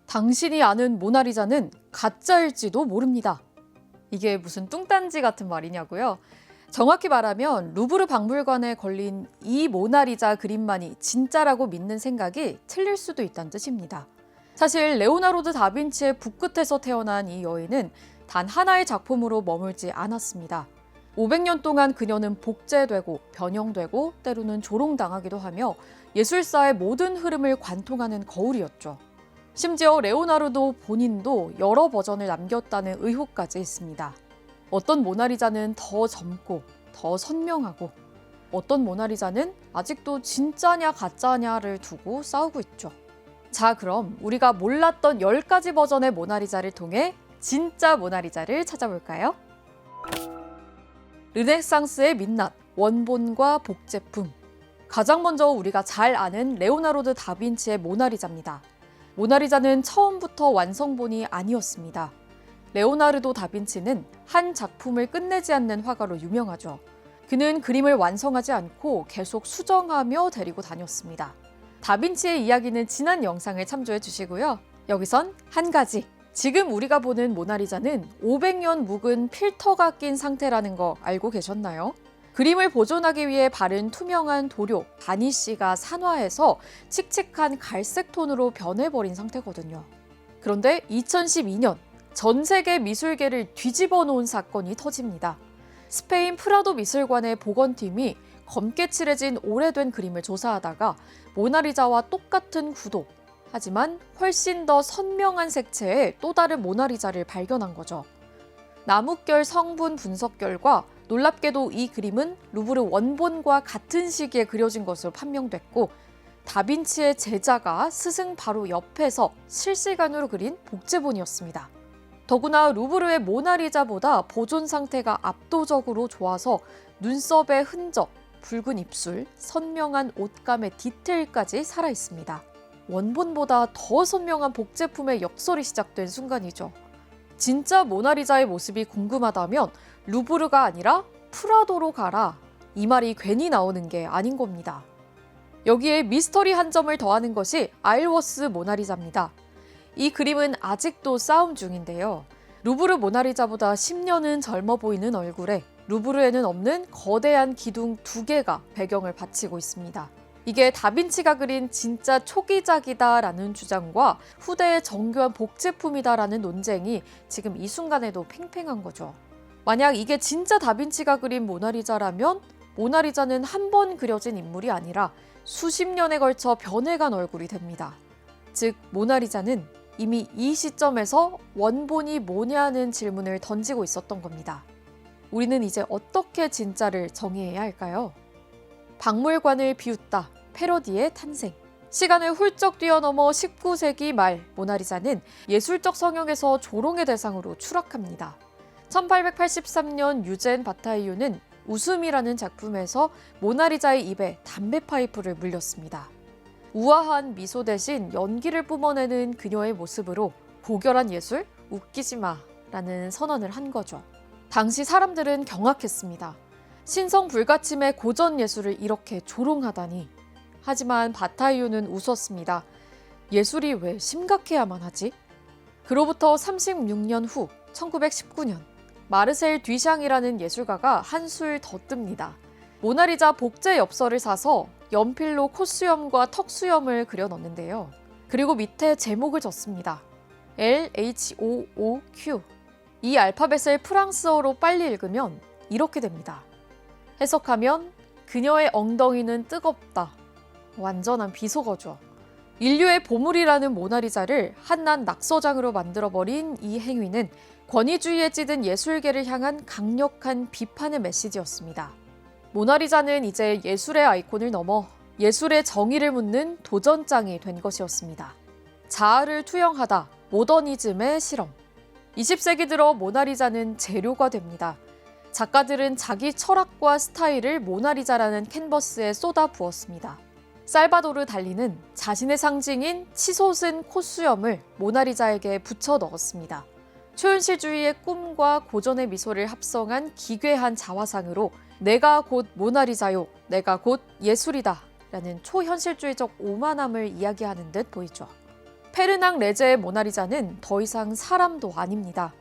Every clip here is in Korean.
당신이 아는 모나리자는 가짜일지도 모릅니다. 이게 무슨 뚱딴지 같은 말이냐고요? 정확히 말하면 루브르 박물관에 걸린 이 모나리자 그림만이 진짜라고 믿는 생각이 틀릴 수도 있다는 뜻입니다. 사실 레오나르도 다빈치의 붓끝에서 태어난 이 여인은 단 하나의 작품으로 머물지 않았습니다. 500년 동안 그녀는 복제되고 변형되고 때로는 조롱당하기도 하며 예술사의 모든 흐름을 관통하는 거울이었죠. 심지어 레오나르도 본인도 여러 버전을 남겼다는 의혹까지 있습니다. 어떤 모나리자는 더 젊고 더 선명하고 어떤 모나리자는 아직도 진짜냐 가짜냐를 두고 싸우고 있죠. 자, 그럼 우리가 몰랐던 10가지 버전의 모나리자를 통해 진짜 모나리자를 찾아볼까요? 르네상스의 민낯, 원본과 복제품. 가장 먼저 우리가 잘 아는 레오나르도 다빈치의 모나리자입니다. 모나리자는 처음부터 완성본이 아니었습니다. 레오나르도 다빈치는 한 작품을 끝내지 않는 화가로 유명하죠. 그는 그림을 완성하지 않고 계속 수정하며 데리고 다녔습니다. 다빈치의 이야기는 지난 영상을 참조해 주시고요. 여기선 한 가지. 지금 우리가 보는 모나리자는 500년 묵은 필터가 낀 상태라는 거 알고 계셨나요? 그림을 보존하기 위해 바른 투명한 도료, 바니쉬가 산화해서 칙칙한 갈색 톤으로 변해버린 상태거든요. 그런데 2012년 전 세계 미술계를 뒤집어 놓은 사건이 터집니다. 스페인 프라도 미술관의 복원팀이 검게 칠해진 오래된 그림을 조사하다가 모나리자와 똑같은 구도, 하지만 훨씬 더 선명한 색채의 또 다른 모나리자를 발견한 거죠. 나뭇결 성분 분석 결과 놀랍게도 이 그림은 루브르 원본과 같은 시기에 그려진 것으로 판명됐고 다빈치의 제자가 스승 바로 옆에서 실시간으로 그린 복제본이었습니다. 더구나 루브르의 모나리자보다 보존 상태가 압도적으로 좋아서 눈썹의 흔적, 붉은 입술, 선명한 옷감의 디테일까지 살아있습니다. 원본보다 더 선명한 복제품의 역설이 시작된 순간이죠. 진짜 모나리자의 모습이 궁금하다면 루브르가 아니라 프라도로 가라. 이 말이 괜히 나오는 게 아닌 겁니다. 여기에 미스터리 한 점을 더하는 것이 아일워스 모나리자입니다. 이 그림은 아직도 싸움 중인데요. 루브르 모나리자보다 10년은 젊어 보이는 얼굴에 루브르에는 없는 거대한 기둥 2개가 배경을 바치고 있습니다. 이게 다빈치가 그린 진짜 초기작이다라는 주장과 후대의 정교한 복제품이다라는 논쟁이 지금 이 순간에도 팽팽한 거죠. 만약 이게 진짜 다빈치가 그린 모나리자라면 모나리자는 한 번 그려진 인물이 아니라 수십 년에 걸쳐 변해간 얼굴이 됩니다. 즉 모나리자는 이미 이 시점에서 원본이 뭐냐는 질문을 던지고 있었던 겁니다. 우리는 이제 어떻게 진짜를 정의해야 할까요? 박물관을 비웃다. 패러디의 탄생. 시간을 훌쩍 뛰어넘어 19세기 말 모나리자는 예술적 성역에서 조롱의 대상으로 추락합니다. 1883년 유젠 바타이유는 웃음이라는 작품에서 모나리자의 입에 담배 파이프를 물렸습니다. 우아한 미소 대신 연기를 뿜어내는 그녀의 모습으로 고결한 예술, 웃기지 마라는 선언을 한 거죠. 당시 사람들은 경악했습니다. 신성 불가침의 고전 예술을 이렇게 조롱하다니. 하지만 바타이유는 웃었습니다. 예술이 왜 심각해야만 하지? 그로부터 36년 후 1919년 마르셀 뒤샹이라는 예술가가 한술 더 뜹니다. 모나리자 복제 엽서를 사서 연필로 콧수염과 턱수염을 그려 넣는데요. 그리고 밑에 제목을 적습니다. LHOOQ. 이 알파벳을 프랑스어로 빨리 읽으면 이렇게 됩니다. 해석하면 그녀의 엉덩이는 뜨겁다. 완전한 비속어죠. 인류의 보물이라는 모나리자를 한낱 낙서장으로 만들어버린 이 행위는 권위주의에 찌든 예술계를 향한 강력한 비판의 메시지였습니다. 모나리자는 이제 예술의 아이콘을 넘어 예술의 정의를 묻는 도전장이 된 것이었습니다. 자아를 투영하다, 모더니즘의 실험. 20세기 들어 모나리자는 재료가 됩니다. 작가들은 자기 철학과 스타일을 모나리자라는 캔버스에 쏟아 부었습니다. 살바도르 달리는 자신의 상징인 치솟은 콧수염을 모나리자에게 붙여 넣었습니다. 초현실주의의 꿈과 고전의 미소를 합성한 기괴한 자화상으로 내가 곧 모나리자요, 내가 곧 예술이다 라는 초현실주의적 오만함을 이야기하는 듯 보이죠. 페르낭 레제의 모나리자는 더 이상 사람도 아닙니다.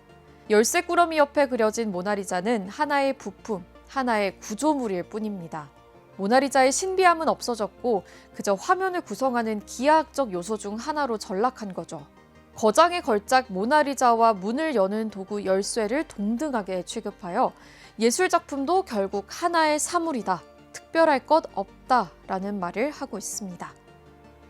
열쇠 꾸러미 옆에 그려진 모나리자는 하나의 부품, 하나의 구조물일 뿐입니다. 모나리자의 신비함은 없어졌고 그저 화면을 구성하는 기하학적 요소 중 하나로 전락한 거죠. 거장의 걸작 모나리자와 문을 여는 도구 열쇠를 동등하게 취급하여 예술작품도 결국 하나의 사물이다, 특별할 것 없다라는 말을 하고 있습니다.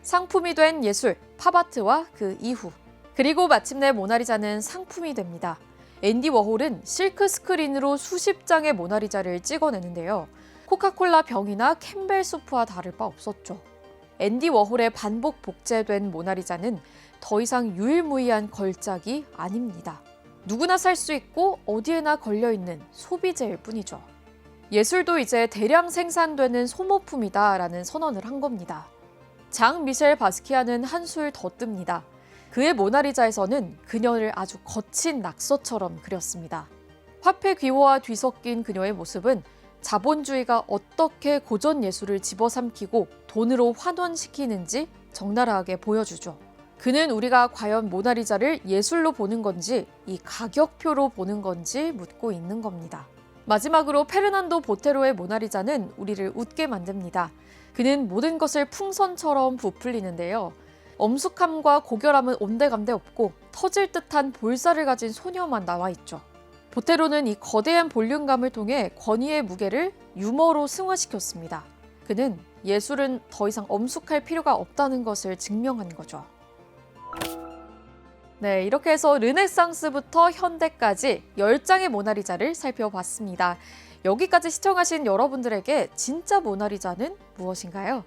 상품이 된 예술, 팝아트와 그 이후, 그리고 마침내 모나리자는 상품이 됩니다. 앤디 워홀은 실크 스크린으로 수십 장의 모나리자를 찍어내는데요. 코카콜라 병이나 캠벨 수프와 다를 바 없었죠. 앤디 워홀의 반복 복제된 모나리자는 더 이상 유일무이한 걸작이 아닙니다. 누구나 살 수 있고 어디에나 걸려있는 소비재일 뿐이죠. 예술도 이제 대량 생산되는 소모품이다라는 선언을 한 겁니다. 장 미셸 바스키아는 한술 더 뜹니다. 그의 모나리자에서는 그녀를 아주 거친 낙서처럼 그렸습니다. 화폐 귀호와 뒤섞인 그녀의 모습은 자본주의가 어떻게 고전 예술을 집어삼키고 돈으로 환원시키는지 적나라하게 보여주죠. 그는 우리가 과연 모나리자를 예술로 보는 건지 이 가격표로 보는 건지 묻고 있는 겁니다. 마지막으로 페르난도 보테로의 모나리자는 우리를 웃게 만듭니다. 그는 모든 것을 풍선처럼 부풀리는데요. 엄숙함과 고결함은 온데간데 없고 터질 듯한 볼살을 가진 소녀만 나와 있죠. 보테로는 이 거대한 볼륨감을 통해 권위의 무게를 유머로 승화시켰습니다. 그는 예술은 더 이상 엄숙할 필요가 없다는 것을 증명한 거죠. 네, 이렇게 해서 르네상스부터 현대까지 10장의 모나리자를 살펴봤습니다. 여기까지 시청하신 여러분들에게 진짜 모나리자는 무엇인가요?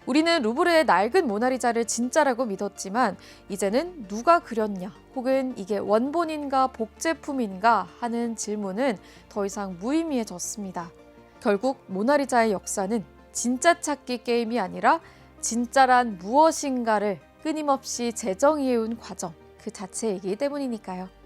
우리는 루브르의 낡은 모나리자를 진짜라고 믿었지만 이제는 누가 그렸냐 혹은 이게 원본인가 복제품인가 하는 질문은 더 이상 무의미해졌습니다. 결국 모나리자의 역사는 진짜 찾기 게임이 아니라 진짜란 무엇인가를 끊임없이 재정의해온 과정 그 자체이기 때문이니까요.